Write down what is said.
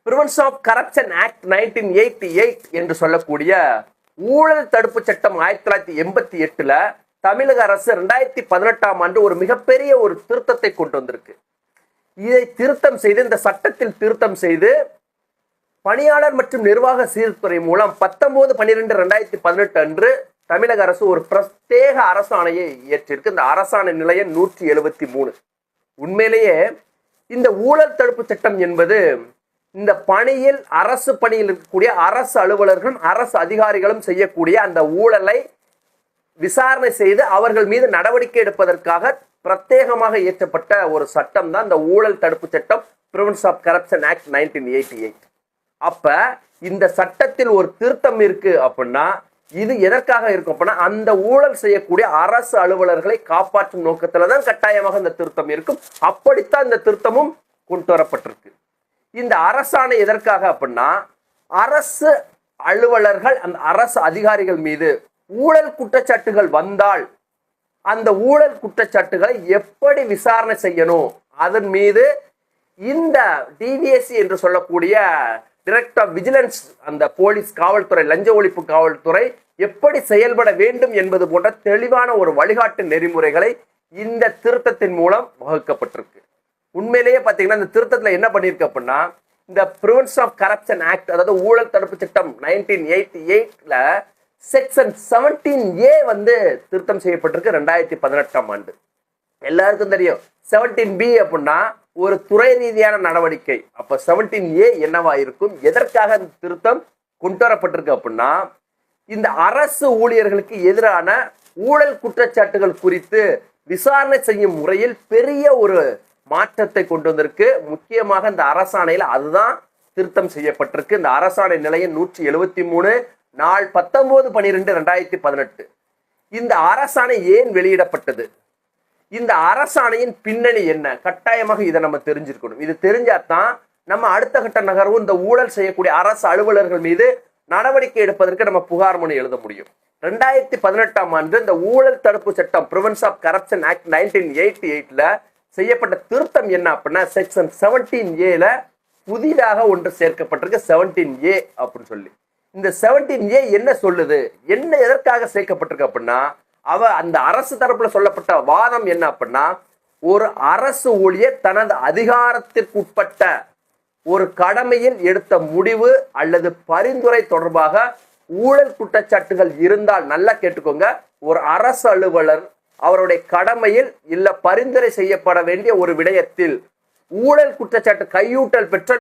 Prevention of corruption act 1988 என்று சொல்லக்கூடிய ஊழல் தடுப்பு சட்டம் 1988ல தமிழக அரசு 2018ஆம் ஆண்டு ஒரு மிகப்பெரிய ஒரு திருத்தத்தை கொண்டு வந்திருக்கு. இதை திருத்தம் செய்து, இந்த சட்டத்தில் திருத்தம் செய்து, பணியாளர் மற்றும் நிர்வாக சீர்துறை மூலம் 19/12/2018 அன்று தமிழக அரசு ஒரு பிரத்யேக அரசாணையை இயற்றிருக்கு. இந்த அரசாணை நிலை எண் 173. உண்மையிலேயே இந்த ஊழல் தடுப்பு சட்டம் என்பது இந்த பணியில், அரசு பணியில் இருக்கக்கூடிய அரசு அலுவலர்களும் அரசு அதிகாரிகளும் செய்யக்கூடிய அந்த ஊழலை விசாரணை செய்து அவர்கள் மீது நடவடிக்கை எடுப்பதற்காக பிரத்யேகமாக இயற்றப்பட்ட ஒரு சட்டம் தான் இந்த ஊழல் தடுப்பு சட்டம், பிரிவென்ஷன் ஆஃப் கரப்ஷன் ஆக்ட் 1988. அப்ப இந்த சட்டத்தில் ஒரு திருத்தம் இருக்கு அப்படின்னா இது எதற்காக இருக்கும் அப்படின்னா அந்த ஊழல் செய்யக்கூடிய அரசு அலுவலர்களை காப்பாற்றும் நோக்கத்துல தான் கட்டாயமாக இந்த திருத்தம் இருக்கும். அப்படித்தான் இந்த திருத்தமும் கொண்டு வரப்பட்டிருக்கு. இந்த அரசாணை எதற்காக அப்படின்னா அரசு அலுவலர்கள், அந்த அரசு அதிகாரிகள் மீது ஊழல் குற்றச்சாட்டுகள் வந்தால் அந்த ஊழல் குற்றச்சாட்டுகளை எப்படி விசாரணை செய்யணும், அதன் மீது இந்த டிவிஎஸ்சி என்று சொல்லக்கூடிய டைரக்டர் ஆஃப் விஜிலன்ஸ், அந்த போலீஸ் காவல்துறை, லஞ்ச ஒழிப்பு காவல்துறை எப்படி செயல்பட வேண்டும் என்பது போன்ற தெளிவான ஒரு வழிகாட்டு நெறிமுறைகளை இந்த திருத்தத்தின் மூலம் வகுக்கப்பட்டிருக்கு. உண்மையிலேயே பார்த்தீங்கன்னா இந்த திருத்தத்தில் என்ன பண்ணியிருக்கு அப்படின்னா இந்த பிரிவென்ஷன் ஆஃப் கரப்ஷன் ஆக்ட், அதாவது ஊழல் தடுப்பு சட்டம் 1988ல செக்ஷன் 17A வந்து திருத்தம் செய்யப்பட்டிருக்கு 2018ஆம் ஆண்டு. எல்லாருக்கும் தெரியும் 17B அப்படின்னா ஒரு துறை ரீதியான நடவடிக்கை. அப்ப 17A என்னவா இருக்கும், எதற்காக இந்த திருத்தம் கொண்டு வரப்பட்டிருக்கு அப்படின்னா இந்த அரசு ஊழியர்களுக்கு எதிரான ஊழல் குற்றச்சாட்டுகள் குறித்து விசாரணை செய்யும் முறையில் பெரிய ஒரு மாற்றத்தை கொண்டு வந்திருக்கு. முக்கியமாக இந்த அரசாணையில் அதுதான் திருத்தம் செய்யப்பட்டிருக்கு. இந்த அரசாணை நிலையம் 173, நாள் 19/12/2018. இந்த அரசாணை ஏன் வெளியிடப்பட்டது, இந்த அரசாணையின் பின்னணி என்ன, கட்டாயமாக இதை நம்ம தெரிஞ்சிருக்கணும். இது தெரிஞ்சாதான் நம்ம அடுத்த கட்ட நகர்வு இந்த ஊழல் செய்யக்கூடிய அரசு அலுவலர்கள் மீது நடவடிக்கை எடுப்பதற்கு நம்ம புகார் மனு எழுத முடியும். 2018ஆம் ஆண்டு இந்த ஊழல் தடுப்பு சட்டம் பிரிவென்ஷன் ஆஃப் கரப்ஷன் ஆக்ட் 1988ல செய்யப்பட்ட திருத்தம் என்ன அப்படின்னா செக்ஷன் 17Aல புதிதாக ஒன்று சேர்க்கப்பட்டிருக்கு, 17A அப்படின்னு சொல்லி. இந்த 17A என்ன சொல்லுது, என்ன எதற்காக சேர்க்கப்பட்டிருக்கு அப்படின்னா அந்த அரசு தரப்புல சொல்லப்பட்ட வாதம் என்ன அப்படின்னா ஒரு அரசு ஊழியர் தனது அதிகாரத்திற்குட்பட்ட ஒரு கடமையில் எடுத்த முடிவு அல்லது பரிந்துரை தொடர்பாக ஊழல் குற்றச்சாட்டுகள் இருந்தால், நல்லா கேட்டுக்கோங்க, ஒரு அரசு அலுவலர் அவருடைய கடமையில் இல்ல பரிந்துரை செய்யப்பட வேண்டிய ஒரு விடயத்தில் ஊழல் குற்றச்சாட்டு கையூட்டல் பெற்ற